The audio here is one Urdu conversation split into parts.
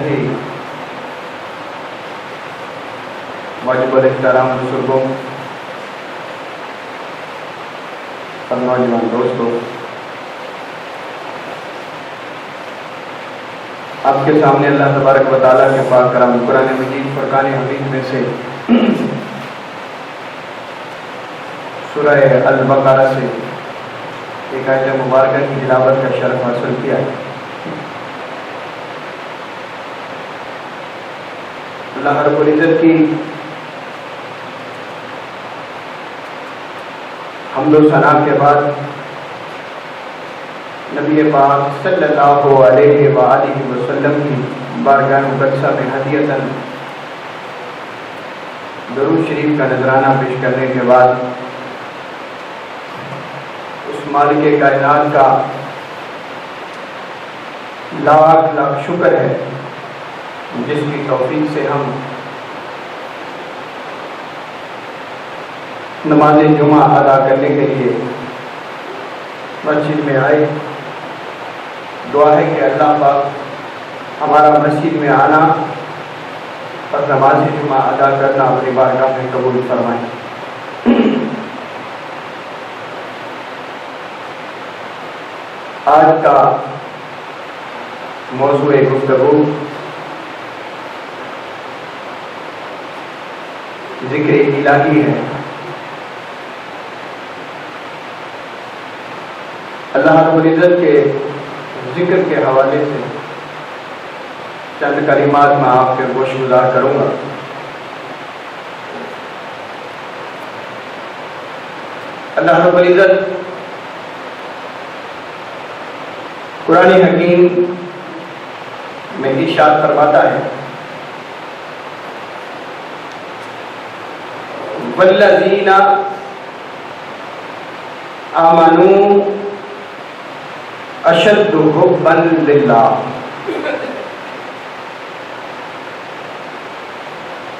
کے واجب الاحترام بزرگوں اور نوجوان دوستوں، آپ کے سامنے اللہ تبارک و تعالیٰ کے پاک کلام قرآن مجید فرقان حمید میں سے سورہ البقرہ سے ایک آیت مبارکہ کی تلاوت کا شرف حاصل کیا ہے۔ اللہ رب العزت کی حمد و ثنا کے بعد نبی پاک صلی اللہ علیہ وآلہ وسلم کی بارگاہ مقدسہ میں ہدیۃً درود شریف کا نذرانہ پیش کرنے کے بعد اس مالک کائنات کا لاکھ لاکھ شکر ہے جس کی توفیق سے ہم نماز جمعہ ادا کرنے کے لیے مسجد میں آئے۔ دعا ہے کہ اللہ پاک ہمارا مسجد میں آنا اور نماز جمعہ ادا کرنا اپنی بارگاہ میں قبول فرمائے۔ آج کا موضوع گفتگو ذکر الہی ہے۔ اللہ رب العزت کے ذکر کے حوالے سے چند کلمات میں آپ کے گوش گزار کروں گا۔ اللہ رب العزت قرآن حکیم میں ارشاد فرماتا ہے، والذین آمنوا اشد حبا للہ،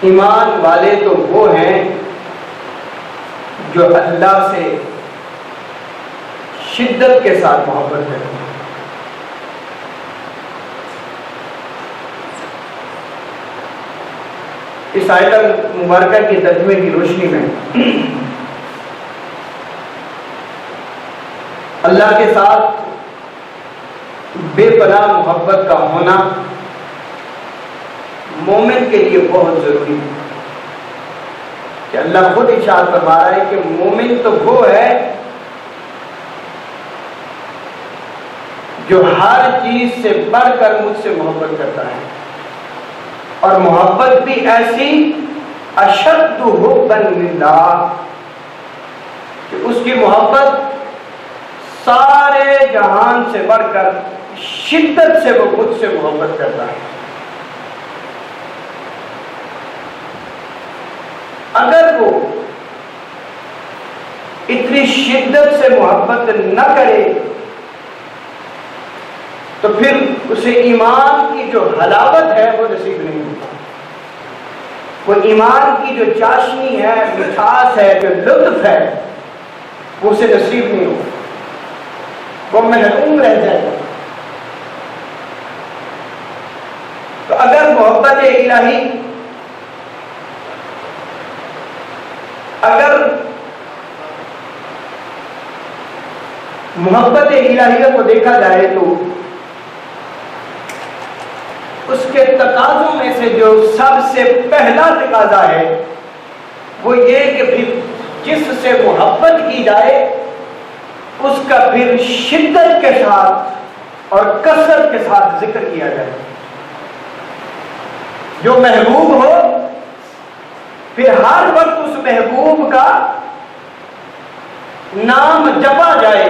ایمان والے تو وہ ہیں جو اللہ سے شدت کے ساتھ محبت کرتے ہیں۔ اس آیت مبارکہ کی ترجمے کی روشنی میں اللہ کے ساتھ بے پناہ محبت کا ہونا مومن کے لیے بہت ضروری ہے، کہ اللہ خود ارشاد فرما رہا ہے کہ مومن تو وہ ہے جو ہر چیز سے بڑھ کر مجھ سے محبت کرتا ہے، اور محبت بھی ایسی اشد حبا للہ کہ اس کی محبت سارے جہان سے بڑھ کر شدت سے وہ مجھ سے محبت کرتا ہے۔ اگر وہ اتنی شدت سے محبت نہ کرے تو پھر اسے ایمان کی جو حلاوت ہے وہ نصیب نہیں ہوتا، وہ ایمان کی جو چاشنی ہے، مٹھاس ہے، جو لطف ہے، وہ اسے نصیب نہیں ہوتا، وہ محروم رہ جائے گا۔ تو اگر محبت الہی، اگر محبت الہیہ کو دیکھا جائے تو اس کے تقاضوں میں سے جو سب سے پہلا تقاضا ہے وہ یہ کہ پھر جس سے محبت کی جائے اس کا پھر شدت کے ساتھ اور کثرت کے ساتھ ذکر کیا جائے۔ جو محبوب ہو پھر ہر وقت اس محبوب کا نام جپا جائے،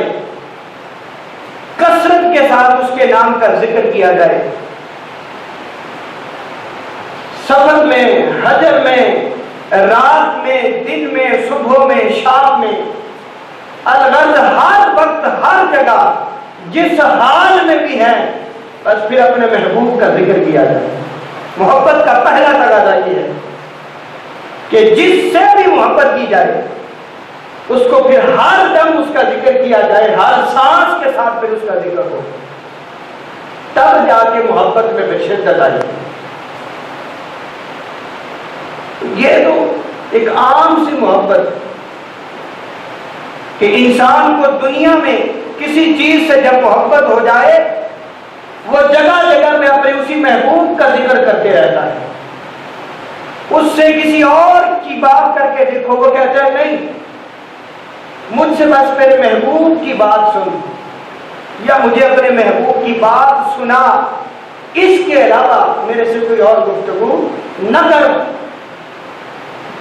کثرت کے ساتھ اس کے نام کا ذکر کیا جائے، سفر میں، حجر میں، رات میں، دن میں، صبح میں، شام میں، الغرض ہر وقت ہر جگہ جس حال میں بھی ہے بس پھر اپنے محبوب کا ذکر کیا جائے۔ محبت کا پہلا تقاضا یہ ہے کہ جس سے بھی محبت کی جائے اس کو پھر ہر دم اس کا ذکر کیا جائے، ہر سانس کے ساتھ پھر اس کا ذکر ہو، تب جا کے محبت میں پھر شدت آئی۔ یہ تو ایک عام سی محبت کہ انسان کو دنیا میں کسی چیز سے جب محبت ہو جائے وہ جگہ جگہ میں اپنے اسی محبوب کا ذکر کرتے رہتا ہے. اس سے کسی اور کی بات کر کے دیکھو وہ کہتا ہے نہیں، مجھ سے بس میرے محبوب کی بات سن، یا مجھے اپنے محبوب کی بات سنا، اس کے علاوہ میرے سے کوئی اور گفتگو نہ کر.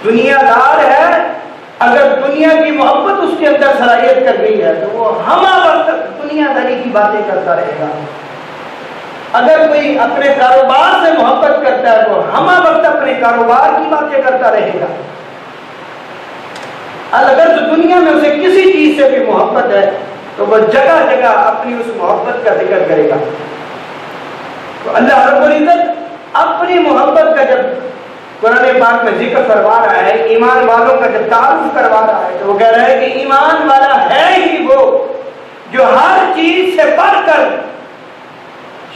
دنیا دار ہے، اگر دنیا کی محبت اس کے اندر صلاحیت کر گئی ہے تو وہ ہمہ وقت دنیا داری کی باتیں کرتا رہے گا. اگر کوئی اپنے کاروبار سے محبت کرتا ہے تو ہمہ وقت اپنے کاروبار کی باتیں کرتا رہے گا. اگر تو دنیا میں اسے کسی چیز سے بھی محبت ہے تو وہ جگہ جگہ اپنی اس محبت کا ذکر کرے گا. تو اللہ رب العزت اپنی محبت کا جب قرآن پاک میں ذکر کروا رہا ہے، ایمان والوں کا جب تعارف کروا رہا ہے، تو وہ کہہ رہا ہے کہ ایمان والا ہے ہی وہ جو ہر چیز سے بڑھ کر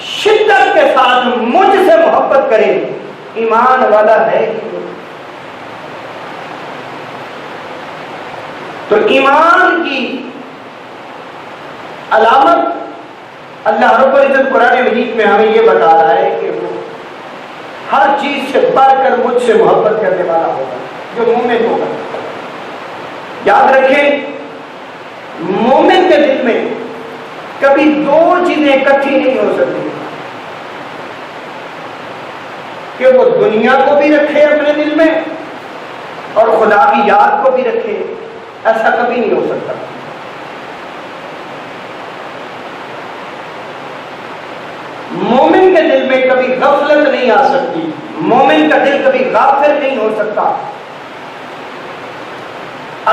شدت کے ساتھ مجھ سے محبت کرے. ایمان والا ہے ہی وہ. تو ایمان کی علامت اللہ رب العزت قرآن مجید میں ہمیں یہ بتا رہا ہے کہ وہ ہر چیز سے بڑھ کر مجھ سے محبت کرنے والا ہوگا جو مومن ہوگا. یاد رکھیں، مومن کے دل میں کبھی دو چیزیں اکٹھی نہیں ہو سکتی کہ وہ دنیا کو بھی رکھے اپنے دل میں اور خدا کی یاد کو بھی رکھے. ایسا کبھی نہیں ہو سکتا. مومن کے دل میں کبھی غفلت نہیں آ سکتی، مومن کا دل کبھی غافل نہیں ہو سکتا.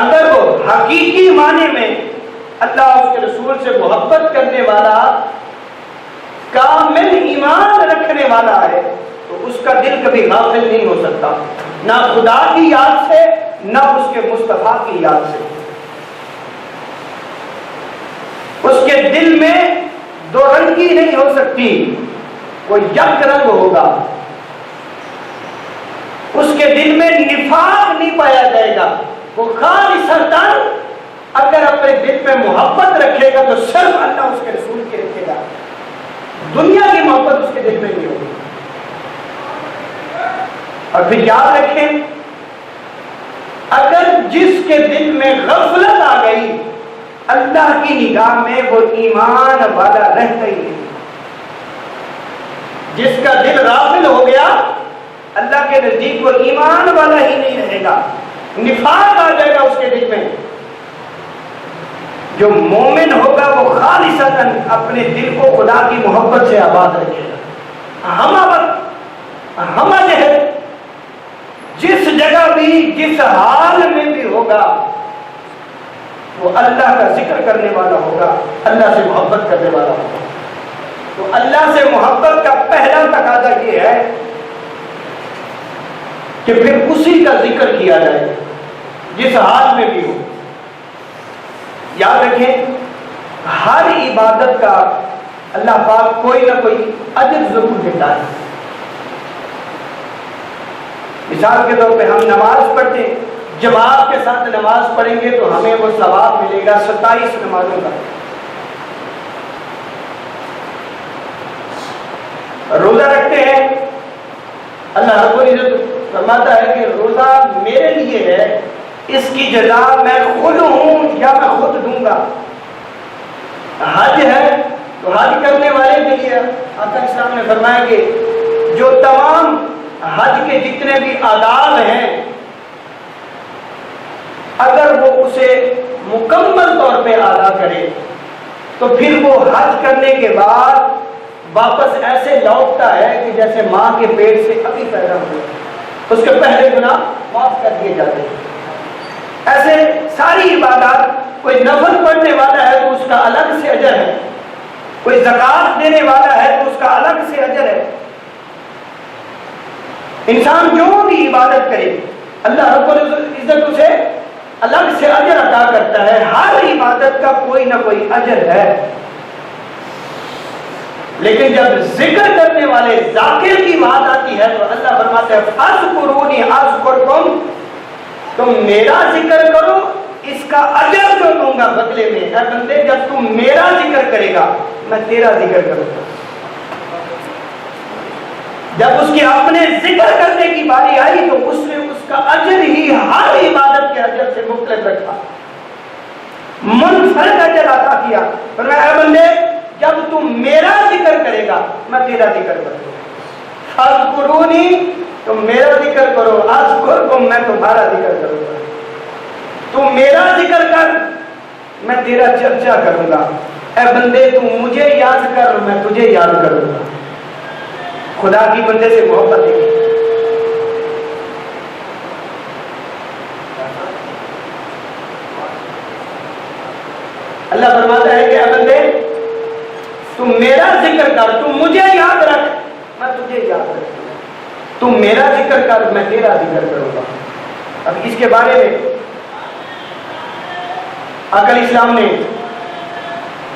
اگر وہ حقیقی معنی میں اللہ اس کے رسول سے محبت کرنے والا، کامل ایمان رکھنے والا ہے تو اس کا دل کبھی غافل نہیں ہو سکتا، نہ خدا کی یاد سے نہ اس کے مصطفیٰ کی یاد سے. اس کے دل میں دو رنگی نہیں ہو سکتی، وہ یک رنگ ہوگا. اس کے دل میں نفاق نہیں پایا جائے گا. وہ خالصتاً اگر اپنے دل میں محبت رکھے گا تو صرف اللہ اس کے رسول کی رکھے گا، دنیا کی محبت اس کے دل میں نہیں ہوگی. اور پھر یاد رکھیں، اگر جس کے دل میں غفلت آ گئی اللہ کی نگاہ میں وہ ایمان والا رہتا ہی نہیں. جس کا دل غافل ہو گیا اللہ کے نزدیک وہ ایمان والا ہی نہیں رہے گا، نفاق آ جائے گا اس کے دل میں. جو مومن ہوگا وہ خالصتاً اپنے دل کو خدا کی محبت سے آباد رکھے گا. ہمہ جہد جس جگہ بھی جس حال میں بھی ہوگا وہ اللہ کا ذکر کرنے والا ہوگا، اللہ سے محبت کرنے والا ہوگا. تو اللہ سے محبت کا پہلا تقاضا یہ ہے کہ پھر اسی کا ذکر کیا جائے جس حال میں بھی ہو. یاد رکھیں، ہر عبادت کا اللہ پاک کوئی نہ کوئی اجر ضرور دیتا ہے. مثال کے طور پہ ہم نماز پڑھتے ہیں، جماعت کے ساتھ نماز پڑھیں گے تو ہمیں وہ ثواب ملے گا 27 نمازوں کا. روزہ رکھتے ہیں، اللہ رب العزت فرماتا ہے کہ روزہ میرے لیے ہے، اس کی جزا میں خود ہوں یا میں خود دوں گا. حج ہے تو حج کرنے والے کے لیے آقا اسلام نے فرمایا کہ جو تمام حج کے جتنے بھی آداب ہیں اگر وہ اسے مکمل طور پہ ادا کرے تو پھر وہ حج کرنے کے بعد واپس ایسے لوٹتا ہے کہ جیسے ماں کے پیٹ سے ابھی پیدا ہوا. اس کے پہلے گناہ معاف کر دیے جاتے ہیں. ایسے ساری عبادات، کوئی نفل پڑھنے والا ہے تو اس کا الگ سے اجر ہے، کوئی زکات دینے والا ہے تو اس کا الگ سے اجر ہے. انسان جو بھی عبادت کرے اللہ رب العزت اسے الگ سے اجر عطا کرتا ہے. ہر عبادت کا کوئی نہ کوئی اجر ہے. لیکن جب ذکر کرنے والے ذاکر کی بات آتی ہے تو اللہ فرماتے ہیں فاذکرونی اذکرکم، تم میرا ذکر کرو، اس کا اجر جو دوں گا بدلے میں۔ اے بندے جب تم میرا ذکر کرے گا میں تیرا ذکر کروں گا۔ جب اس کے اپنے ذکر کرنے کی باری آئی تو اس نے اس کا اجر ہی ہر عبادت کے اجر سے مختلف رکھا، منفرد اجر عطا کیا۔ فرمایا اے بندے جب تم میرا ذکر کرے گا میں تیرا ذکر کروں گا۔ فاذکرونی، تم میرا ذکر کرو، اذکرکم، میں تمہارا ذکر کروں گا۔ تم میرا ذکر کر، میں تیرا چرچا کروں گا۔ اے بندے تم مجھے یاد کر، میں تجھے یاد کروں گا۔ خدا کی بندے سے محبت ہے۔ اللہ فرماتا ہے کہ اے بندے تم میرا ذکر کر، تم مجھے یاد رکھ، میں تجھے یاد رکھوں گا۔ تم میرا ذکر کر، میں تیرا ذکر کروں گا۔ اب اس کے بارے میں آقا علیہ السلام نے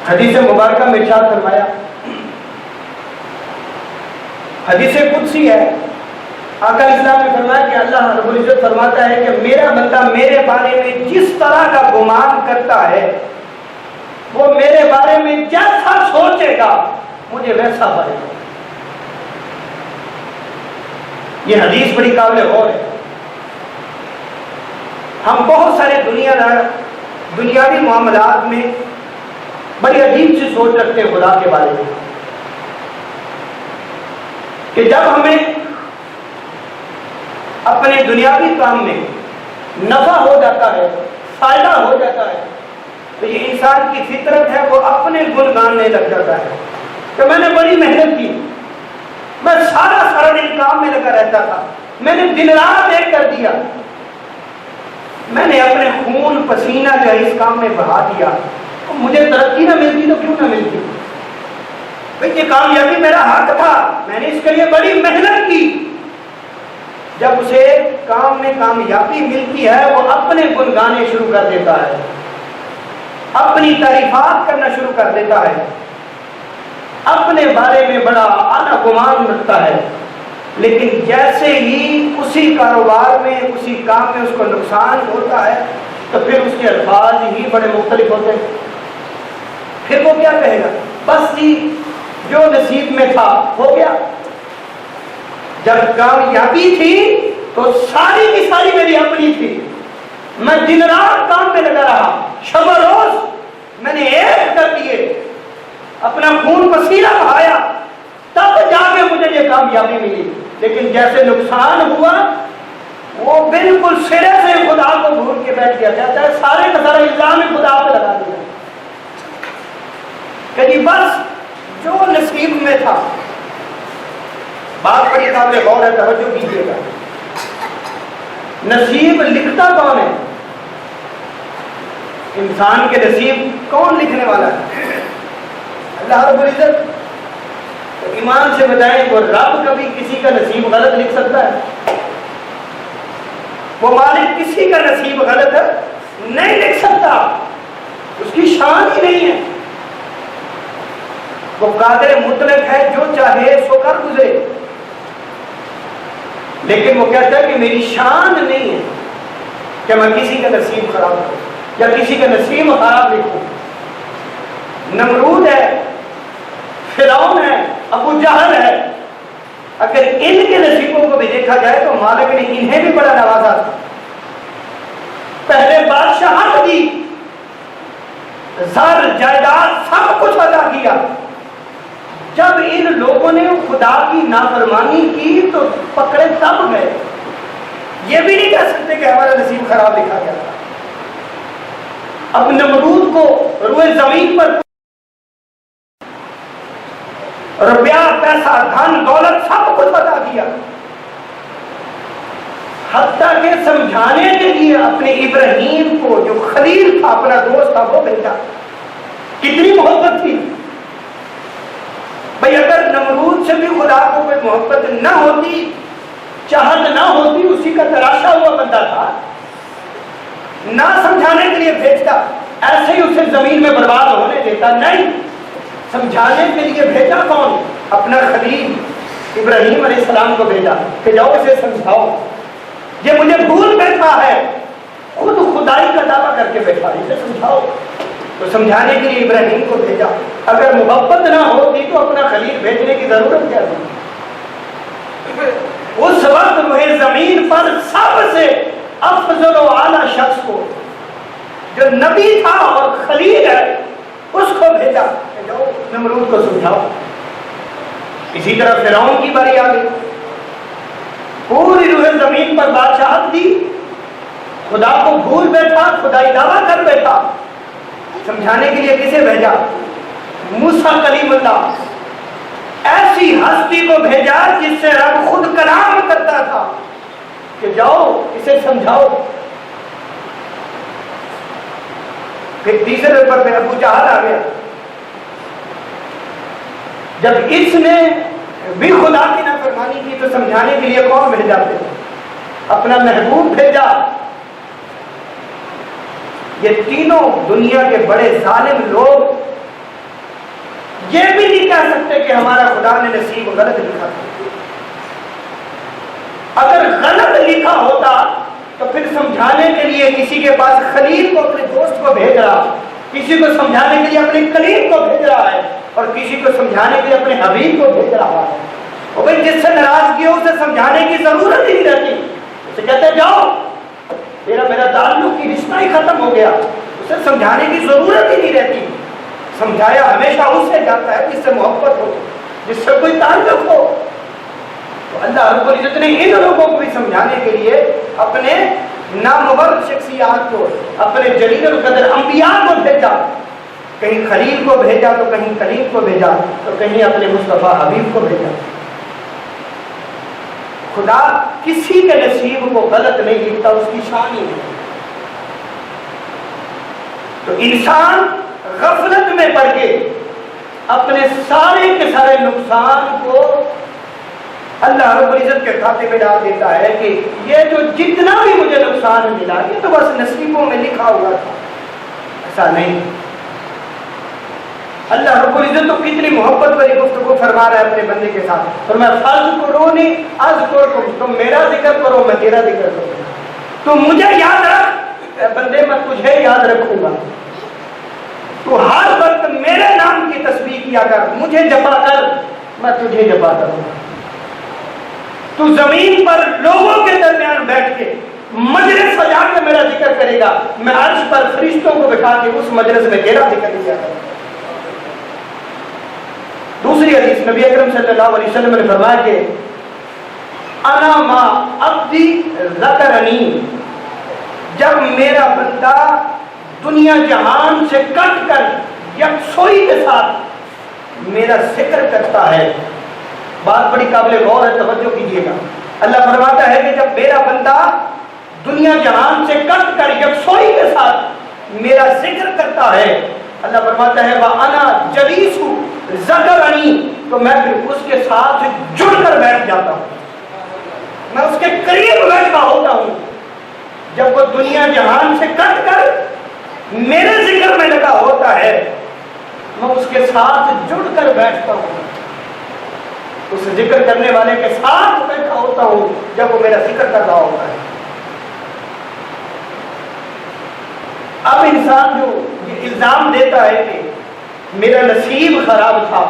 حدیث مبارکہ میں ارشاد فرمایا، حدیث قدسی ہے، آقا علیہ السلام نے فرمایا کہ اللہ رب العزت فرماتا ہے کہ میرا بندہ میرے بارے میں جس طرح کا گمان کرتا ہے وہ میرے بارے میں جیسا سوچے گا مجھے ویسا پائے گا۔ یہ حدیث بڑی قابل غور ہے۔ ہم بہت سارے دنیاوی معاملات میں بڑی عجیب سی سوچ رکھتے ہیں خدا کے بارے میں، کہ جب ہمیں اپنے دنیاوی کام میں نفع ہو جاتا ہے، فائدہ ہو جاتا ہے، تو یہ انسان کی فطرت ہے وہ اپنے گن گاننے لگ جاتا ہے کہ میں نے بڑی محنت کی، میں سارا دن کام میں لگا رہتا تھا، میں نے دن رات ایک کر دیا، میں نے اپنے خون پسینہ جو ہے اس کام میں بہا دیا، مجھے ترقی نہ ملتی تو کیوں نہ ملتی؟ یہ کامیابی میرا حق تھا، میں نے اس کے لیے بڑی محنت کی۔ جب اسے کام میں کامیابی ملتی ہے وہ اپنے گن گانے شروع کر دیتا ہے، اپنی تعریفات کرنا شروع کر دیتا ہے، اپنے بارے میں بڑا اعلیٰ گمان رکھتا ہے۔ لیکن جیسے ہی اسی کاروبار میں اسی کام میں اس کو نقصان ہوتا ہے تو پھر اس کے الفاظ ہی بڑے مختلف ہوتے ہیں۔ پھر وہ کیا کہے گا؟ بس جی جو نصیب میں تھا ہو گیا۔ جب کامیابی تھی تو ساری کی ساری میری اپنی تھی، میں دن رات کام میں لگا رہا، شب و روز میں نے ایک کر دیے، اپنا خون پسینہ بہایا، تب جا کے مجھے یہ کامیابی ملی۔ لیکن جیسے نقصان ہوا وہ بالکل سرے سے خدا کو بھول کے بیٹھ گیا، کہتا ہے سارے کا سارا الزام خدا پہ لگا دیا کہ جی بس جو نصیب میں تھا۔ بات بڑی قابل غور ہے، توجہ کیجیے گا۔ نصیب لکھتا کون ہے؟ انسان کے نصیب کون لکھنے والا ہے؟ اللہ رب العزت۔ تو ایمان سے بتائیں وہ رب کبھی کسی کا نصیب غلط لکھ سکتا ہے؟ وہ مالک کسی کا نصیب غلط نہیں لکھ سکتا، اس کی شان ہی نہیں ہے۔ وہ قادر مطلق ہے، جو چاہے سو کر گزرے، لیکن وہ کہتا ہے کہ میری شان نہیں ہے کہ میں کسی کا نصیب خراب کروں یا کسی کا نصیب خراب لکھوں۔ نمرود ہے، فرعون ہے، ابو جہل ہے، اگر ان کے نصیبوں کو بھی دیکھا جائے تو مالک نے انہیں بھی بڑا نوازا تھا، پہلے بادشاہت دی، زر جائیداد سب کچھ عطا کیا۔ جب ان لوگوں نے خدا کی نافرمانی کی تو پکڑے تب گئے۔ یہ بھی نہیں کہہ سکتے کہ ہمارا نصیب خراب لکھا گیا تھا۔ اب نمرود کو روئے زمین پر روپیہ پیسہ دھن دولت سب کچھ عطا کیا، حتیٰ کہ سمجھانے کے لیے اپنے ابراہیم کو جو خلیل تھا، اپنا دوست تھا، وہ بھیجا۔ کتنی محبت تھی بھئی! اگر نمرود سے بھی خدا کو کوئی محبت نہ ہوتی، چاہت نہ ہوتی، اسی کا تراشا ہوا بندہ تھا، نہ سمجھانے کے لیے بھیجتا، ایسے ہی اسے زمین میں برباد ہونے دیتا؟ نہیں، سمجھانے کے لیے بھیجا کون؟ اپنا خلیل ابراہیم علیہ السلام کو بھیجا کہ جاؤ اسے سمجھاؤ، یہ مجھے بھول بیٹھا ہے، خود خدائی کا دعویٰ کر کے بیٹھا، اسے سمجھاؤ۔ تو سمجھانے کے لیے ابراہیم کو بھیجا۔ اگر محبت نہ ہوتی تو اپنا خلیل بھیجنے کی ضرورت کیا تھی؟ اس وقت روح زمین پر سب سے افضل و اعلیٰ شخص کو، جو نبی تھا اور خلیل ہے، اس کو بھیجا کہ جاؤ نمرود کو سمجھاؤ۔ اسی طرح فرعون کی باری آ گئی، پوری روح زمین پر بادشاہت دی، خدا کو بھول بیٹھا، خدائی دعویٰ کر بیٹھا۔ سمجھانے کے لیے کسے بھیجا؟ موسیٰ کلیم اللہ، ایسی ہستی کو بھیجا جس سے رب خود کلام کرتا تھا کہ جاؤ اسے سمجھاؤ۔ پھر تیسرے نمبر پہ ابو جہل آ گیا۔ جب اس نے بھی خدا کی نافرمانی کی تو سمجھانے کے لیے کون بھیجا؟ اپنا محبوب بھیجا۔ یہ تینوں دنیا کے بڑے ظالم لوگ یہ بھی نہیں کہہ سکتے کہ ہمارا خدا نے نصیب غلط لکھا تھا۔ اگر غلط لکھا ہوتا تو پھر سمجھانے کے لیے کسی کے پاس خلیل کو، اپنے دوست کو بھیج رہا، کسی کو سمجھانے کے لیے اپنے کلیم کو بھیج رہا ہے، اور کسی کو سمجھانے کے لیے اپنے حبیب کو بھیج رہا ہے۔ اور بھائی جس سے ناراضگی ہو اسے سمجھانے کی ضرورت ہی نہیں رہتی، اسے کہتے جاؤ میرا تعلق کی رشتہ ہی ختم ہو گیا، اسے سمجھانے کی ضرورت ہی نہیں رہتی۔ سمجھایا ہمیشہ اس سے جاتا ہے جس سے محبت ہو، جس سے کوئی تعلق ہو۔ تو اللہ رب العزت نے ان لوگوں کو بھی سمجھانے کے لیے اپنے نامور شخصیات کو، اپنے جلیل القدر انبیاء کو بھیجا۔ کہیں خلیل کو بھیجا تو کہیں کلیم کو بھیجا تو کہیں اپنے مصطفیٰ حبیب کو بھیجا۔ خدا کسی کے نصیب کو غلط نہیں لکھتا، اس کی شان ہی ہے۔ تو انسان غفلت میں پڑ کے اپنے سارے کے سارے نقصان کو اللہ رب العزت کے کھاتے میں ڈال دیتا ہے کہ یہ جو جتنا بھی مجھے نقصان ملا یہ تو بس نصیبوں میں لکھا ہوا تھا۔ ایسا نہیں، اللہ رب العزت تو کتنی محبت بھری گفتگو فرما رہا ہے اپنے بندے کے ساتھ، فرمایا فاذکرونی اذکرکم، تم میرا ذکر کرو میں تیرا ذکر کروں، تم مجھے یاد رکھ بندے میں تجھے یاد رکھوں گا، تو ہر وقت میرے نام کی تسبیح کیا کر، مجھے جپا کر میں تجھے جپا کروں گا۔ تو زمین پر لوگوں کے درمیان بیٹھ کے مجلس سجا کے میرا ذکر کرے گا، میں عرش پر فرشتوں کو بٹھا کے اس مجلس میں تیرا ذکر کیا کروں گا۔ دوسری حدیث نبی اکرم صلی اللہ علیہ وسلم نے فرمایا کہ انا ما عبدی ذکرنی، جب میرا بندہ دنیا جہان سے کٹ کر یکسوئی کے ساتھ میرا ذکر کرتا ہے۔ بات بڑی قابل غور ہے، توجہ کیجیے گا۔ اللہ فرماتا ہے کہ جب میرا بندہ دنیا جہان سے کٹ کر یکسوئی کے ساتھ میرا ذکر کرتا ہے، اللہ فرماتا ہے وَأَنَا جَلِيسُ ذَكَرَنِي، تو میں پھر اس کے ساتھ جڑ کر بیٹھ جاتا ہوں، میں اس کے قریب بیٹھا ہوتا ہوں۔ جب وہ دنیا جہان سے کٹ کر میرے ذکر میں لگا ہوتا ہے میں اس کے ساتھ جڑ کر بیٹھتا ہوں، اس ذکر کرنے والے کے ساتھ بیٹھا ہوتا ہوں جب وہ میرا ذکر کر رہا ہوتا ہے۔ اب انسان جو یہ الزام دیتا ہے کہ میرا نصیب خراب تھا،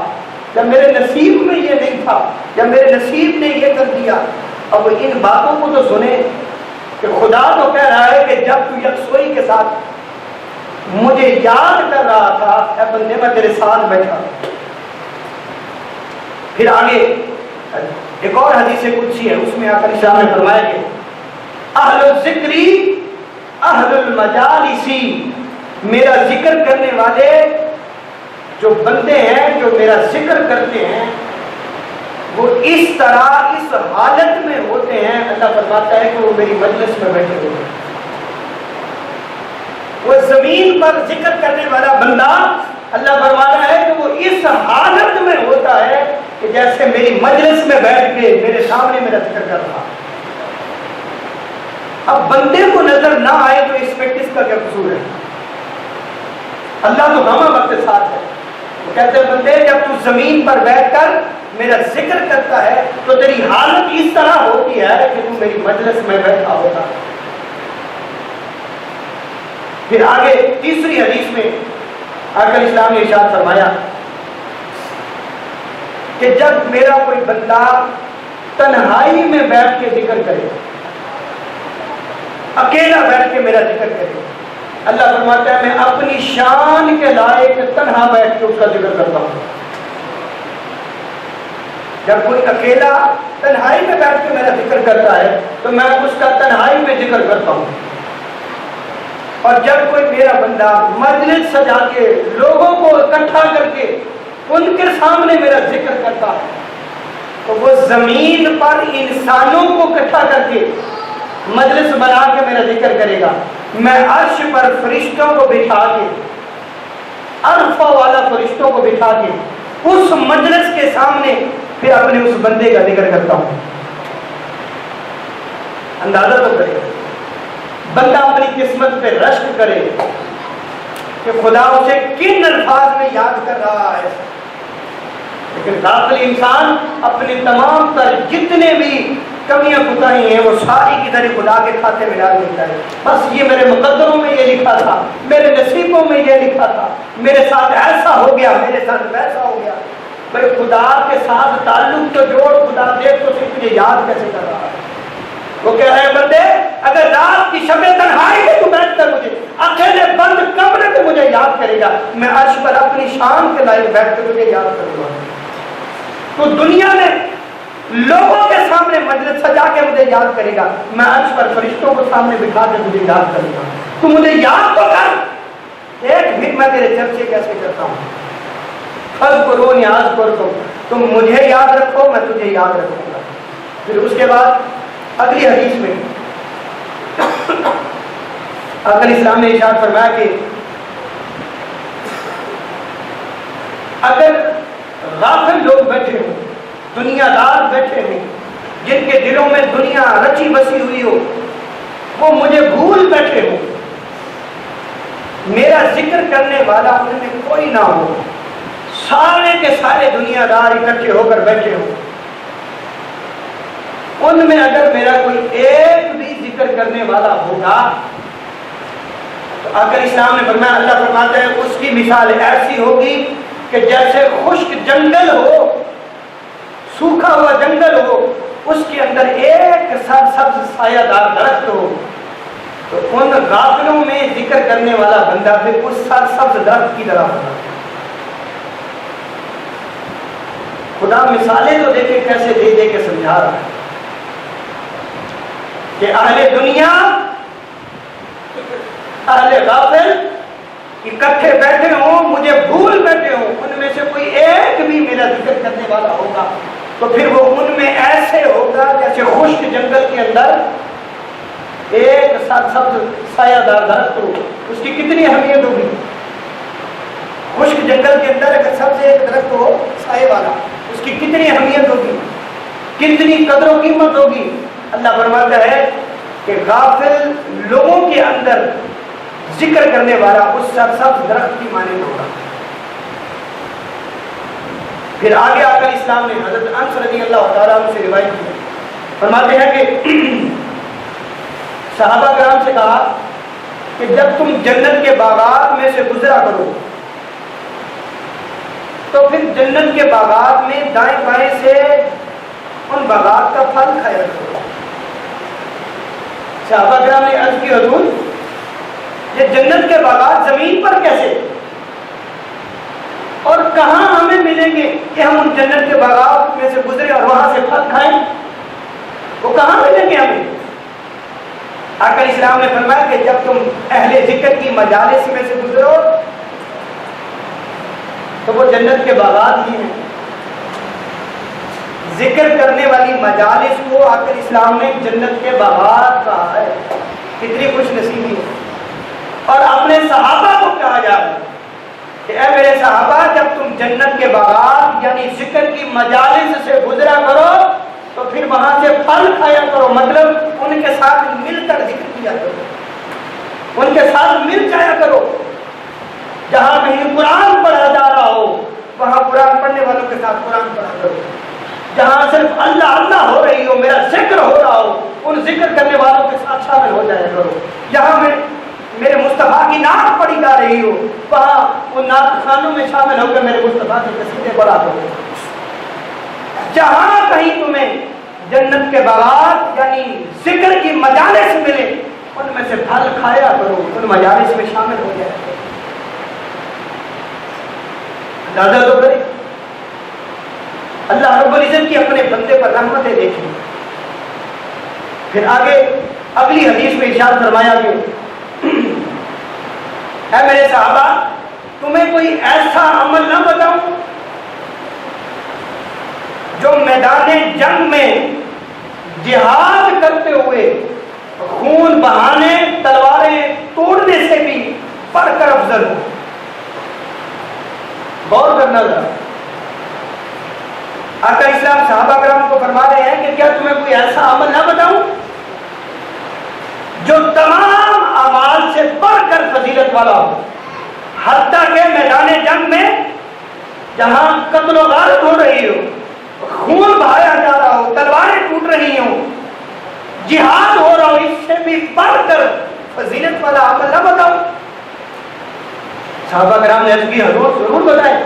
یا میرے نصیب میں یہ نہیں تھا، یا میرے نصیب نے یہ کر دیا، اب ان باتوں کو تو سنیں کہ خدا تو کہہ رہا ہے کہ جب تو یکسوئی کے ساتھ مجھے یاد کر رہا تھا، اے بندے میں تیرے ساتھ بیٹھا۔ پھر آگے ایک اور حدیث قدسی ہے، اس میں آقا شاہ نے فرمایا کہ اہل الذکری اہل المجالسی، میرا ذکر کرنے والے جو بندے ہیں جو میرا ذکر کرتے ہیں وہ اس طرح اس حالت میں ہوتے ہیں، اللہ فرماتا ہے کہ وہ میری مجلس میں بیٹھے ہوتے ہیں۔ وہ زمین پر ذکر کرنے والا بندہ اللہ فرماتا ہے کہ وہ اس حالت میں ہوتا ہے کہ جیسے میری مجلس میں بیٹھ کے میرے سامنے میرا ذکر کر رہا۔ اب بندے کو نظر نہ آئے تو اس میں کس کا کیا قصور ہے؟ اللہ تو ہمہ وقت ساتھ ہے، وہ کہتے ہیں بندے جب تو زمین پر بیٹھ کر میرا ذکر کرتا ہے تو تیری حالت اس طرح ہوتی ہے کہ تم میری مجلس میں بیٹھا ہوتا. پھر آگے تیسری حدیث میں آقا اسلام نے ارشاد فرمایا کہ جب میرا کوئی بندہ تنہائی میں بیٹھ کے ذکر کرے، اکیلا بیٹھ کے میرا ذکر کرے، اللہ فرماتا ہے میں اپنی شان کے لائق تنہا بیٹھ کے اس کا ذکر کرتا ہوں. جب کوئی اکیلا تنہائی میں بیٹھ کے میرا ذکر کرتا ہے تو میں اس کا تنہائی میں ذکر کرتا ہوں. اور جب کوئی میرا بندہ مجلس سجا کے لوگوں کو اکٹھا کر کے ان کے سامنے میرا ذکر کرتا ہے تو وہ زمین پر انسانوں کو اکٹھا کر کے مجلس بنا کے میرا ذکر کرے گا. میں عرش پر فرشتوں کو بٹھا کے، عرفہ والا فرشتوں کو بٹھا کے اس مجلس کے سامنے پھر اپنے اس بندے کا ذکر کرتا ہوں. اندازہ تو کرے بندہ اپنی قسمت پہ رشک کرے کہ خدا اسے کن الفاظ میں یاد کر رہا ہے. لیکن غافل انسان اپنے تمام تر جتنے بھی کمیاں کوتاہی ہیں وہ ساری کی طرح خدا کے کھاتے میں ڈال دیتا ہے. بس یہ میرے مقدروں میں یہ لکھا تھا، میرے نصیبوں میں یہ لکھا تھا، میرے ساتھ ایسا ہو گیا، میرے ساتھ ویسا ہو گیا. بھائی خدا کے ساتھ تعلق تو جوڑ، خدا دیکھ تو صرف تجھے یاد کیسے کر رہا ہے. وہ کہہ رہے ہیں بندے اگر رات کی شب تنہائی میں تو بیٹھ کر مجھے اکیلے بند کمرے میں مجھے یاد کرے گا، میں عرش پر اپنی شان کے لائق بیٹھ کر تجھے یاد کروں گا. تو دنیا میں لوگوں کے سامنے مجلس سجا کے مجھے یاد کرے گا، میں عرش پر فرشتوں کو سامنے بٹھا کے مجھے یاد کروں گا. تو مجھے یاد تو کر، ایک بھی میں تیرے چرچے کیسے کرتا ہوں. فاذکرونی اذکرکم، تم مجھے یاد رکھو میں تجھے یاد رکھوں گا. پھر اس کے بعد اگلی حدیث میں آقا اسلام نے ارشاد فرمایا کہ اگر غافل لوگ بیٹھے ہوں، دنیا دار بیٹھے ہیں جن کے دلوں میں دنیا رچی بسی ہوئی ہو، وہ مجھے بھول بیٹھے ہوں، میرا ذکر کرنے والا ان میں کوئی نہ ہو، سارے کے سارے دنیا دار اکٹھے ہو کر بیٹھے ہوں، ان میں اگر میرا کوئی ایک بھی ذکر کرنے والا ہوگا تو آقا اسلام نے فرمایا، اللہ فرماتا ہے اس کی مثال ایسی ہوگی کہ جیسے خشک جنگل ہو، سوکھا ہوا جنگل ہو، اس کے اندر ایک سبز سایہ دار درخت ہو. تو ان غافلوں میں ذکر کرنے والا بندہ پھر اس سبز درخت کی طرح ہوگا. خدا مثالیں تو دیکھے کیسے دے دے کے سمجھا رہا ہے کہ اہل دنیا، اہل غافل اکٹھے بیٹھے ہوں، مجھے بھول بیٹھے ہوں، ان میں سے کوئی ایک بھی میرا ذکر کرنے والا ہوگا تو پھر وہ ان میں ایسے ہوگا جیسے خشک جنگل کے اندر ایک سبز سایہ دار درخت ہو. اس کی کتنی اہمیت ہوگی. خشک جنگل کے اندر اگر سبز ایک درخت ہو سایہ والا، اس کی کتنی اہمیت ہوگی، کتنی قدر و قیمت ہوگی. اللہ فرماتا ہے کہ غافل لوگوں کے اندر ذکر کرنے والا اس سبز درخت کی مانند ہوگا. پھر آگے آ کر اسلام نے حضرت انس رضی اللہ تعالیٰ عنہ سے روایت کی، فرماتے ہیں کہ صحابہ کرام سے کہا کہ جب تم جنت کے باغات میں سے گزرا کرو تو پھر جنت کے باغات میں دائیں بائیں سے ان باغات کا پھل کھایا کرو. صحابہ کرام نے عرض کی حضور یہ جنت کے باغات زمین پر کیسے اور کہاں ہمیں ملیں گے کہ ہم ان جنت کے باغات میں سے گزرے اور وہاں سے پھل کھائیں؟ وہ کہاں ملیں گے ہمیں؟ آقا اسلام نے فرمایا کہ جب تم اہل ذکر کی مجالس میں سے گزرو تو وہ جنت کے باغات ہی ہیں. ذکر کرنے والی مجالس کو آقا اسلام نے جنت کے باغات کہا ہے. کتنی خوش نصیبی ہے. اور اپنے صحابہ کو کہا جا رہا ہے کہ اے میرے صحابہ جب تم جنت کے باغات یعنی ذکر کی مجالس سے گزرا کرو تو پھر وہاں سے پھل کھایا کرو، مطلب ان کے ساتھ مل کر ذکر کیا کرو، ان کے ساتھ مل جایا کرو. جہاں کہیں قرآن پڑھا جا رہا ہو وہاں قرآن پڑھنے والوں کے ساتھ قرآن پڑھا کرو. جہاں صرف اللہ اللہ ہو رہی ہو، میرا ذکر ہو رہا ہو، ان ذکر کرنے والوں کے ساتھ شامل ہو جایا کرو۔ جہاں میں میرے مصطفیٰ کی نعت پڑھی جا رہی ہو، وہاں ان نعت خانوں میں شامل ہو کر میرے مصطفیٰ کی قصیدے پڑھا کرو۔ جہاں کہیں تمہیں جنت کے باغات یعنی ذکر کی مجالس ملے، ان میں سے پھل کھایا کرو، ان مجالس میں شامل ہو جائے کرو۔ اندازہ تو کرے اللہ رب العزت کی اپنے بندے پر رحمتیں دیکھیں۔ پھر آگے اگلی حدیث میں ارشاد فرمایا کہ اے میرے صحابہ، تمہیں کوئی ایسا عمل نہ بتاؤں جو میدان جنگ میں جہاد کرتے ہوئے خون بہانے، تلواریں توڑنے سے بھی بڑھ کر افضل ہو۔ غور کرنا ذرا، آقا اسلام صحابہ کرام کو فرما رہے ہیں کہ کیا تمہیں کوئی ایسا عمل نہ بتاؤں جو تمام اعمال سے بڑھ کر فضیلت والا ہو، حتیٰ کہ میدان جنگ میں جہاں قتل و غارت ہو رہی ہو، خون بہایا جا رہا ہو، تلواریں ٹوٹ رہی ہوں، جہاد ہو رہا ہو، اس سے بھی بڑھ کر فضیلت والا عمل نہ بتاؤں؟ صحابہ کرام نے عرض کی حضور ضرور بتائیں،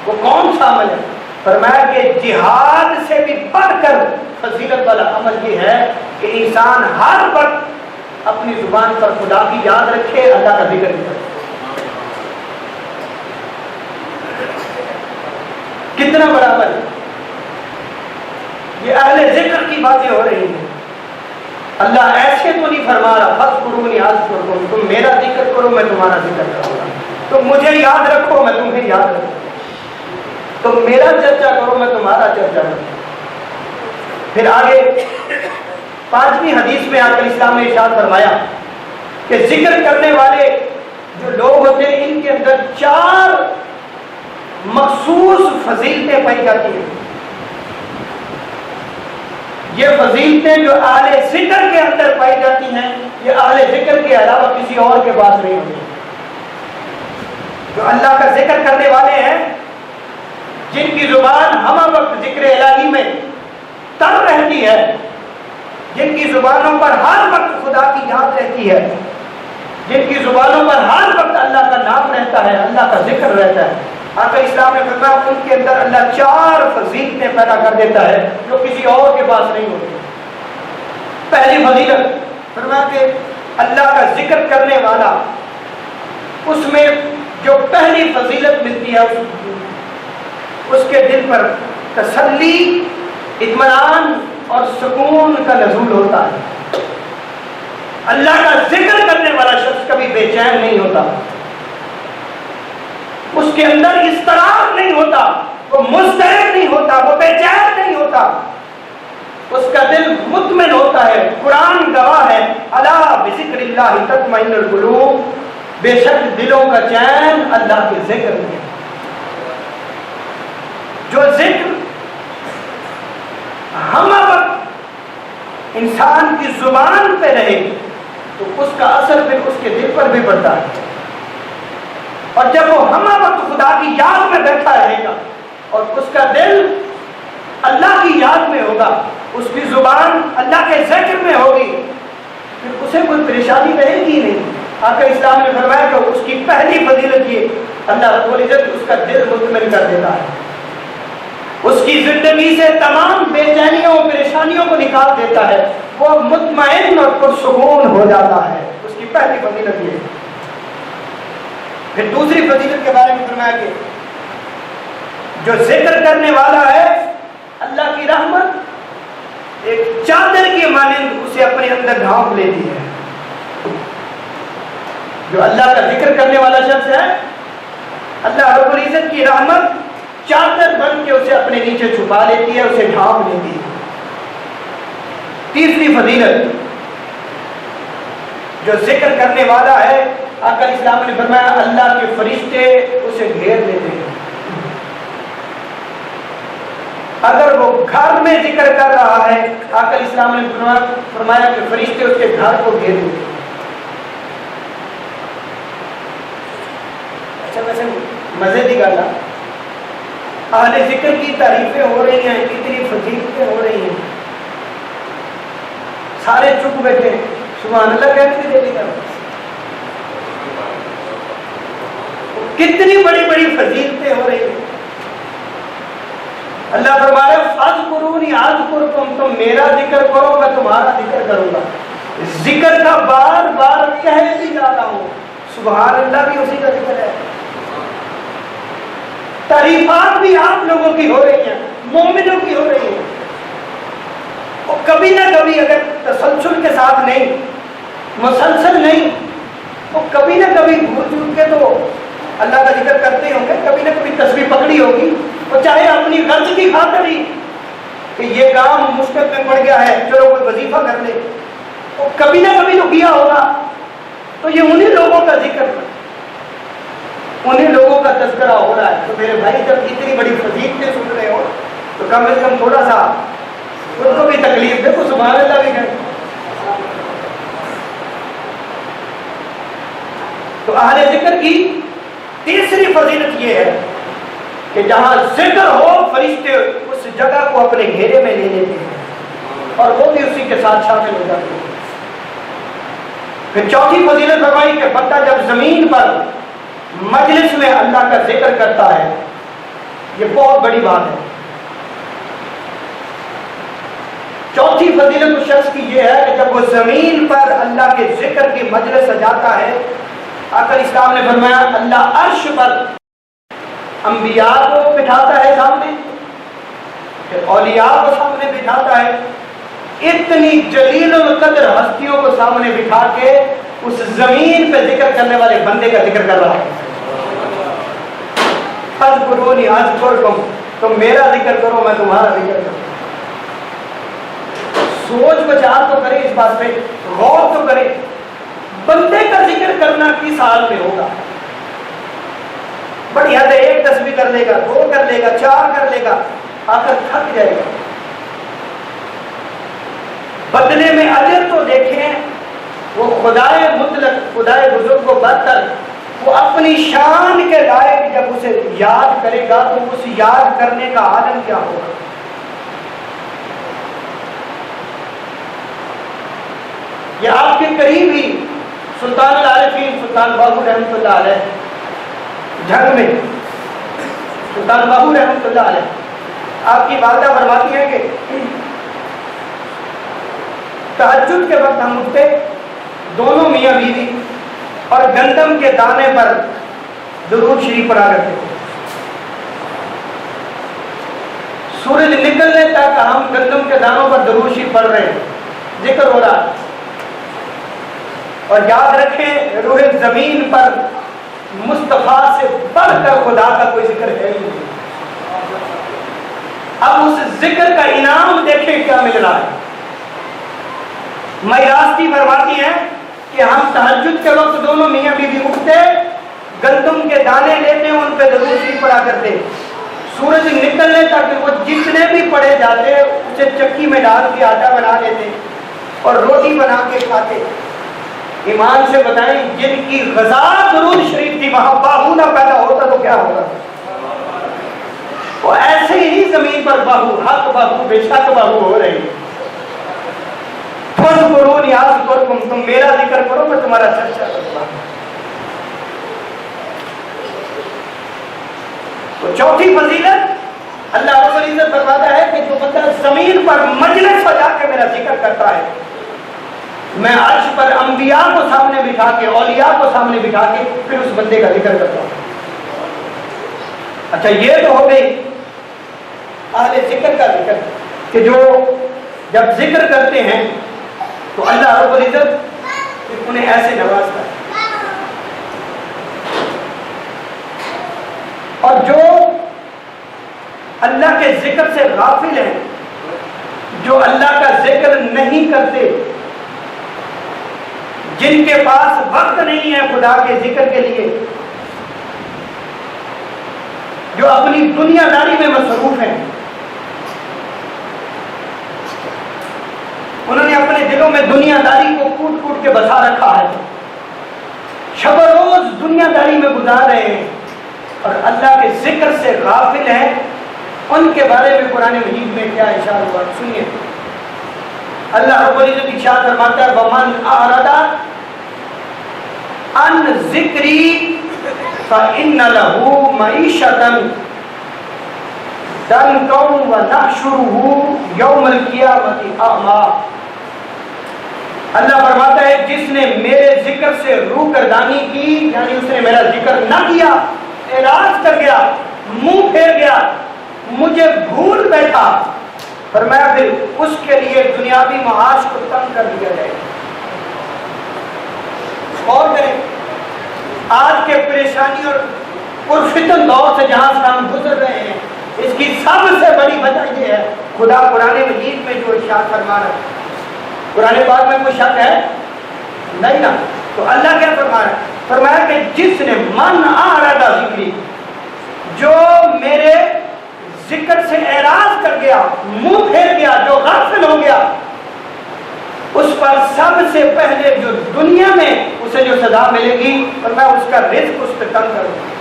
وہ کون سا عمل ہے؟ فرمایا کہ جہاد سے بھی بڑھ کر فضیلت والا عمل یہ ہے کہ انسان ہر وقت اپنی زبان پر خدا کی یاد رکھے، اللہ کا ذکر کرے۔ کتنا بڑا عمل ہے یہ! اہل ذکر کی باتیں ہو رہی ہیں۔ اللہ ایسے تو نہیں فرما رہا فاذکرونی اذکرکم، تم میرا ذکر کرو میں تمہارا ذکر کروں گا، تم مجھے یاد رکھو میں تمہیں یاد رکھوں، تم میرا چرچا کرو میں تمہارا چرچا کروں۔ پھر آگے 5ویں حدیث میں آقا اسلام نے ارشاد فرمایا کہ ذکر کرنے والے جو لوگ ہوتے ہیں ان کے اندر 4 مخصوص فضیلتیں پائی جاتی ہیں۔ یہ فضیلتیں جو اہل ذکر کے اندر پائی جاتی ہیں، یہ اہل ذکر کے علاوہ کسی اور کے پاس نہیں ہوتی۔ جو اللہ کا ذکر کرنے والے ہیں، جن کی زبان ہمہ وقت ذکر الہی میں تر رہتی ہے، جن کی زبانوں پر ہر وقت خدا کی یاد رہتی ہے، جن کی زبانوں پر ہر وقت اللہ کا نام رہتا ہے، اللہ کا ذکر رہتا ہے، آقا اسلام نے فرمایا ان کے اندر اللہ 4 فضیلتیں پیدا کر دیتا ہے جو کسی اور کے پاس نہیں ہوتی۔ پہلی فضیلت فرمایا کہ اللہ کا ذکر کرنے والا، اس میں جو پہلی فضیلت ملتی ہے اس کے دل پر تسلی، اطمینان اور سکون کا نزول ہوتا ہے۔ اللہ کا ذکر کرنے والا شخص کبھی بے چین نہیں ہوتا، اس کے اندر اضطراب نہیں ہوتا، وہ مضطرب نہیں ہوتا، وہ بے چین نہیں ہوتا، اس کا دل مطمئن ہوتا ہے۔ قرآن گواہ ہے، الا بذکر اللہ تطمئن القلوب، بے شک دلوں کا چین اللہ کے ذکر میں ہے۔ جو ذکر ہم وقت انسان کی زبان پہ رہے تو اس کا اثر پھر اس کے دل پر بھی پڑتا ہے، اور جب وہ ہم وقت خدا کی یاد میں بیٹھا رہے گا اور اس کا دل اللہ کی یاد میں ہوگا، اس کی زبان اللہ کے ذکر میں ہوگی، پھر اسے کوئی پریشانی رہے گی نہیں۔ آقا اسلام نے فرمایا کہ اس کی پہلی فضیلت یہ اللہ رب العزت اس کا دل مطمئن کر دیتا ہے، اس کی زندگی سے تمام بے چینیوں اور پریشانیوں کو نکال دیتا ہے، وہ مطمئن اور پرسکون ہو جاتا ہے۔ اس کی پہلی فضیلت یہ۔ پھر دوسری فضیلت کے بارے میں فرمایا کہ جو ذکر کرنے والا ہے، اللہ کی رحمت ایک چادر کی مانند اسے اپنے اندر ڈھانپ لیتی ہے۔ جو اللہ کا ذکر کرنے والا شخص ہے، اللہ رب العزت کی رحمت چادر بن کے اسے اپنے نیچے چھپا لیتی ہے، اسے ڈھانپ لیتی ہے۔ تیسری فضیلت، جو ذکر کرنے والا ہے، آقا اسلام نے فرمایا اللہ کے فرشتے اسے گھیر لیتے ہیں۔ اگر وہ گھر میں ذکر کر رہا ہے، آقا اسلام نے فرمایا کہ فرشتے اس کے گھر کو گھیر لیتے ہیں۔ اچھا ویسے مزے کی گل ہے، اہل ذکر کی تعریفیں ہو رہی ہیں، اتنی فضیلتیں ہو رہی ہیں، سارے چپ بیٹھے سبحان اللہ کہتے چلے گا. کتنی بڑی بڑی فضیلتیں ہو رہی ہیں. اللہ فرما رہے فاذکرونی اذکرکم، تم میرا ذکر کرو میں تمہارا ذکر کروں گا. ذکر کا بار بار کہہ بھی جا رہا ہوں، سبحان اللہ بھی اسی کا ذکر ہے. تعریفات بھی آپ لوگوں کی ہو رہی ہیں، مومنوں کی ہو رہی ہیں. اور کبھی نہ کبھی اگر تسلسل کے ساتھ نہیں، مسلسل نہیں، تو کبھی نہ کبھی بھول چوک کے تو اللہ کا ذکر کرتے ہوں گے. کبھی نہ کبھی تسبیح پکڑی ہوگی، اور چاہے اپنی غرض کی خاطر ہی کہ یہ کام مشکل میں پڑ گیا ہے چلو کوئی وظیفہ کر لے، اور کبھی نہ کبھی تو کیا ہوگا. تو یہ انہی لوگوں کا ذکر، انہی لوگوں کا تذکرہ ہو رہا ہے. تو میرے بھائی جب اتنی بڑی فضیلتیں سن رہے ہو تو کم از کم تھوڑا سا ان کو بھی تکلیف دیکھو، سبحان اللہ بھی کہیں. تو اہل ذکر کی تیسری فضیلت یہ ہے کہ جہاں ذکر ہو فرشتے اس جگہ کو اپنے گھیرے میں لے لیتے ہیں اور وہ بھی اسی کے ساتھ شامل ہو جاتے ہیں. پھر چوتھی فضیلت فرمائی کہ بندہ جب زمین پر مجلس میں اللہ کا ذکر کرتا ہے، یہ بہت بڑی بات ہے. چوتھی فضیلت اس شخص کی یہ ہے کہ جب وہ زمین پر اللہ کے ذکر کی مجلس سجاتا ہے، آقا اسلام نے فرمایا اللہ عرش پر انبیاء کو بٹھاتا ہے سامنے، پھر اولیاء کو سامنے بٹھاتا ہے. اتنی جلیل القدر ہستیوں کو سامنے بٹھا کے اس زمین پہ ذکر کرنے والے بندے کا ذکر کر رہا ہے. فاذکرونی اذکرکم، تم میرا ذکر کرو میں تمہارا ذکر کروں. سوچ بچار تو کرے، اس بات پہ غور تو کرے. بندے کا ذکر کرنا کس حال میں ہوگا؟ بڑی حد ہے، ایک تسبیح کر لے گا، 2 کر لے گا، 4 کر لے گا، آخر تھک جائے گا. بدلے میں اجر تو دیکھیں، وہ خدائے مطلق، خدائے بزرگ و برتر، وہ اپنی شان کے لائق جب اسے یاد کرے گا تو اس یاد کرنے کا عالم کیا ہوگا. یہ آپ کے قریب ہی سلطان العارفین سلطان باہو رحمۃ اللہ علیہ، جھنگ میں سلطان باہو رحمۃ اللہ علیہ، آپ کی والدہ فرماتی ہیں کہ تہجد کے وقت ہم اٹھتے، دونوں میاں بیوی، اور گندم کے دانے پر درود شریف پڑھا کرتے تھے. سورج نکلنے تک ہم گندم کے دانوں پر درود شریف پڑھ رہے ہیں، ذکر ہو رہا ہے. اور یاد رکھیں روح زمین پر مصطفیٰ سے بڑھ کر خدا کا کوئی ذکر ہے ہی نہیں. اب اس ذکر کا انعام دیکھیں کیا مل رہا ہے. میراستی فرماتی ہیں کہ ہم تہجد کے وقت دونوں میاں بیوی اٹھتے، گندم کے دانے لیتے، ان پہ درود شریف پڑھا کرتے. سورج نکلنے تک وہ جتنے بھی پڑے جاتے اسے چکی میں ڈال کے آٹا بنا لیتے اور روٹی بنا کے کھاتے. ایمان سے بتائیں جن کی غذا درود شریف تھی وہاں باہو نہ پیدا ہوتا تو کیا ہوگا؟ وہ ایسے ہی زمین پر باہو، حق باہو، بے شک باہو ہو رہے ہیں. فاذکرونی اذکرکم، تم میرا ذکر کرو میں تمہارا چرچا کروں گا. تو چوتھی فضیلت اللہ رب العزت فرماتا ہے کہ جو بندہ زمین پر مجلس سجا کے میرا ذکر کرتا ہے، میں عرش پر انبیاء کو سامنے بٹھا کے، اولیاء کو سامنے بٹھا کے پھر اس بندے کا ذکر کرتا ہوں. اچھا یہ تو ہو گئی اہل ذکر کا ذکر کہ جو جب ذکر کرتے ہیں تو اللہ رب العزت انہیں ایسے نوازتا ہے. اور جو اللہ کے ذکر سے غافل ہیں، جو اللہ کا ذکر نہیں کرتے، جن کے پاس وقت نہیں ہے خدا کے ذکر کے لیے، جو اپنی دنیا داری میں مصروف ہیں، انہوں نے اپنے دلوں میں دنیا داری کو کوٹ کوٹ کے بسا رکھا ہے، شب و روز دنیا داری میں گزار رہے ہیں اور اللہ کے ذکر سے غافل ہیں. ان کے بارے میں قرآن مجید میں کیا ارشاد ہوا سنیے۔ اللہ رب العزت ارشاد فرماتا ہے ومن اعرض عن ذکری فإن له معیشۃ ضنکا ونحشرہ یوم القیامۃ اعمیٰ۔ اللہ فرماتا ہے جس نے میرے ذکر سے روگردانی کی، یعنی اس نے میرا ذکر نہ کیا، اعراض کر گیا، منہ پھیر گیا، مجھے بھول بیٹھا، فرمایا پھر اس کے لیے دنیاوی معاش کو تنگ کر دیا جائے گا۔ اور کریں آج کے پریشانی اور پرفتن دور سے جہاں سے ہم گزر رہے ہیں، اس کی سب سے بڑی وجہ یہ ہے خدا قرآن مجید میں جو ارشاد فرما رہا ہے۔ قرآن پاک میں کوئی شک ہے نہیں نا؟ تو اللہ کیا فرما رہا ہے؟ فرمایا کہ جس نے من اعرض ذکری، جو میرے ذکر سے اعراض کر گیا، منہ پھیر گیا، جو غافل ہو گیا، اس پر سب سے پہلے جو دنیا میں اسے جو سزا ملے گی، اور میں اس کا رزق اس پہ تنگ کروں گا۔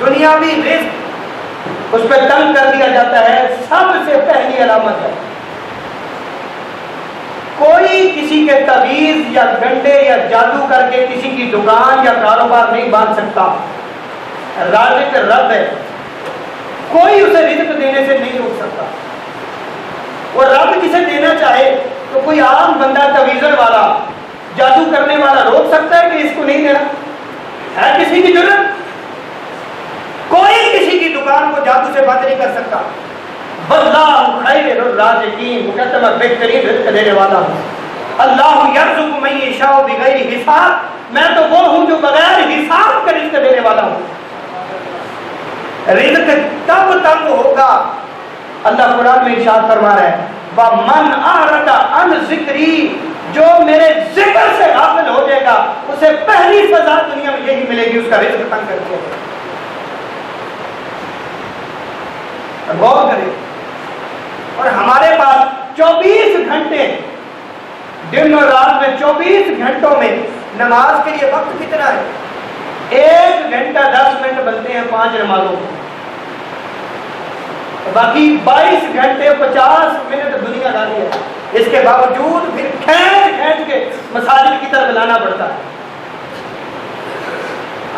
دنیاوی رزق اس پہ تنگ کر دیا جاتا ہے، سب سے پہلی علامت ہے۔ کوئی کسی کے تعویذ یا گنڈے یا جادو کر کے کسی کی دکان یا کاروبار نہیں باندھ سکتا۔ رازق رب ہے، کوئی اسے رزق دینے سے نہیں روک سکتا۔ وہ رب جسے دینا چاہے تو کوئی عام بندہ تعویذر والا، جادو کرنے والا روک سکتا ہے کہ اس کو نہیں دینا؟ ہے کسی کی ضرورت؟ کوئی کسی کی دکان کو جادو سے بند نہیں کر سکتا۔ واللہ خیر الرازقین، وہ کہتا ہے میں بہترین رزق دینے والا ہوں۔ اللہ یرزق من یشاء بغیر حساب، میں تو وہ ہوں جو بغیر حساب کا رزق دینے والا ہوں۔ رزق تب تک ہوگا، اللہ قرآن میں ارشاد فرما رہا ہے وَمَنْ أَعْرَضَ عَنْ ذِكْرِي، جو میرے ذکر سے غافل ہو جائے گا اسے پہلی سزا دنیا میں یہی ملے گی، اس کا رزق تنگ کر دیا جائے گا۔ غور کریں، اور ہمارے پاس 24 گھنٹے دن اور رات میں 24 گھنٹوں میں نماز کے لیے وقت کتنا ہے؟ 1 گھنٹہ 10 منٹ بنتے ہیں 5 نمازوں کو، باقی 22 گھنٹے 50 منٹ دنیا داری ہے۔ اس کے باوجود پھر کھینچ کے مساجد کی طرف لانا پڑتا ہے۔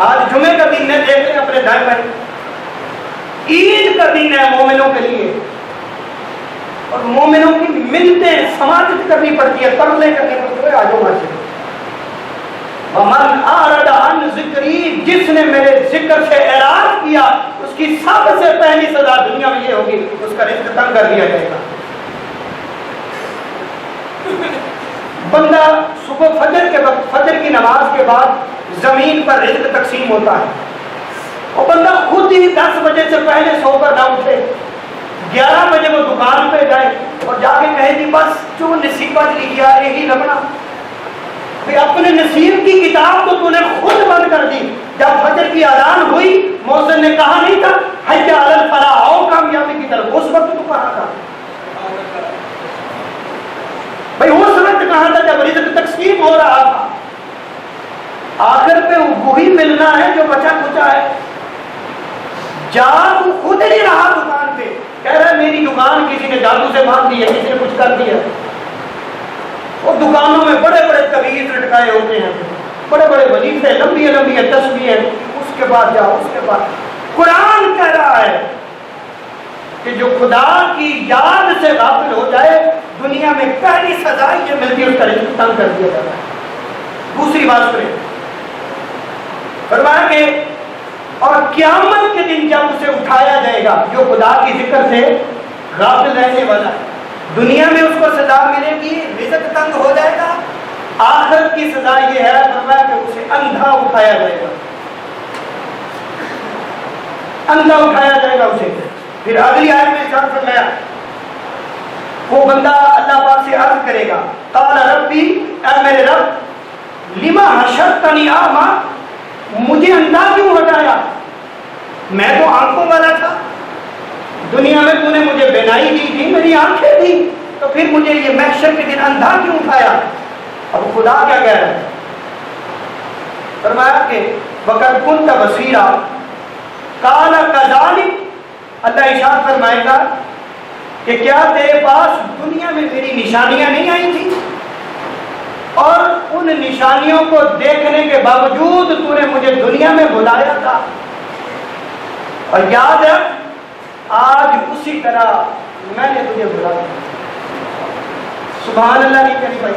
آج جمعے کا دن ہے، دیکھ لیں اپنے دائیں بائیں، عید کا دن ہے مومنوں کے لیے، اور مومنوں کی منتیں سماجت کرنی پڑتی ہے، ترلے کرنے پڑتے ہیں، آجو مسجد۔ وَمَنْ أَعْرَضَ عَنْ ذِكْرِي، جس نے میرے ذکر سے اعراض کیا اس کی سب سے پہلی سزا دنیا میں یہ ہوگی، اس کا رزق تنگ کر دیا جائے گا۔ بندہ صبح فجر کے وقت، فجر کی نماز کے بعد زمین پر رزق تقسیم ہوتا ہے، اور بندہ خود ہی 10 بجے سے پہلے سو کر نہ اٹھے، 11 بجے وہ دکان پہ جائے اور جا کے کہے کہ بس جو نصیبت لیا یہی لگنا۔ پھر اپنے نصیب کی کتاب تو نے خود بند کر دی۔ جب فجر کی اذان ہوئی مؤذن نے کہا نہیں تھا حی علی الفلاح، آؤ کامیابی کی طرف، اس وقت تو کہا تھا بھائی، اس وقت کہا تھا جب رزق تقسیم ہو رہا تھا۔ آخر پہ وہی ملنا ہے جو بچا کچا ہے۔ جا تو خود نہیں رہا دکان پہ، کہہ رہا ہے میری دکان کسی نے جادو سے باندھ دی ہے، کسی نے کچھ کر دیا۔ اور دکانوں میں بڑے بڑے تعویذ لٹکائے ہوتے ہیں، بڑے بڑے وظیفے، لمبی لمبی تسبیحیں، اس کے بعد جاؤ، اس کے بعد۔ قرآن کہہ رہا ہے کہ جو خدا کی یاد سے غافل ہو جائے دنیا میں پہلی سزا یہ ملتی ہے، اس کا رزق تنگ کر دیا جاتا ہے۔ دوسری بات سنیں، فرمایا کہ اور قیامت کے دن جب اسے اٹھایا جائے گا جو خدا کی ذکر سے غافل رہنے والا ہے، دنیا میں اس کو سزا ملے گی، رزق تنگ ہو جائے گا، آخرت کی سزا یہ ہے فرمایا کہ اسے اندھا اٹھایا جائے گا، اندھا اٹھایا جائے گا اسے۔ پھر اگلی آیت میں ارشاد فرمایا وہ بندہ اللہ پاک سے عرض کرے گا قال ربی، اے میرے رب، لما حشرتنی اعمی، مجھے اندھا کیوں ہٹایا؟ میں تو آنکھوں والا تھا، دنیا میں تو نے مجھے بینائی دی تھی، میری آنکھیں تھی، تو پھر مجھے یہ محشر کے دن اندھا کیوں اٹھایا؟ اب خدا کیا کہہ رہا ہے؟ فرمایا کہ وقت كنت بصیرا قال كذلك، اللہ ارشاد فرمائے گا کہ کیا تیرے پاس دنیا میں میری نشانیاں نہیں آئی تھی، اور ان نشانیوں کو دیکھنے کے باوجود تو نے مجھے دنیا میں بلایا تھا، اور یاد ہے آج اسی طرح میں نے تجھے بلایا۔ سبحان اللہ نہیں کہنی بھائی۔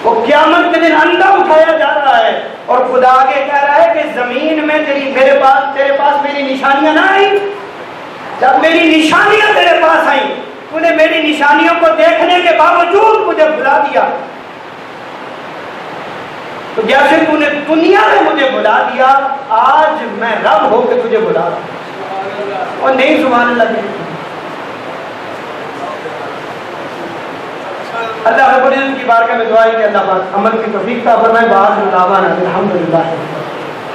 وہ قیامت کے دن اندھا اٹھایا جا رہا ہے اور خدا آگے کہہ رہا ہے کہ زمین میں تیرے پاس میری نشانیاں نہ آئی، جب میری نشانیاں تیرے پاس آئیں تو نے میری نشانیوں کو دیکھنے کے باوجود مجھے بلا دیا، تو جیسے تو نے دنیا میں مجھے بلا دیا آج میں رب ہو کے تجھے بلا دیا۔ اور نہیں سبحان اللہ نہیں۔ اللہ رب العزت کی بارگاہ میں دعا ہے کہ اللہ پاک عمل کی توفیق عطا فرمائے۔ بعد الحمدللہ۔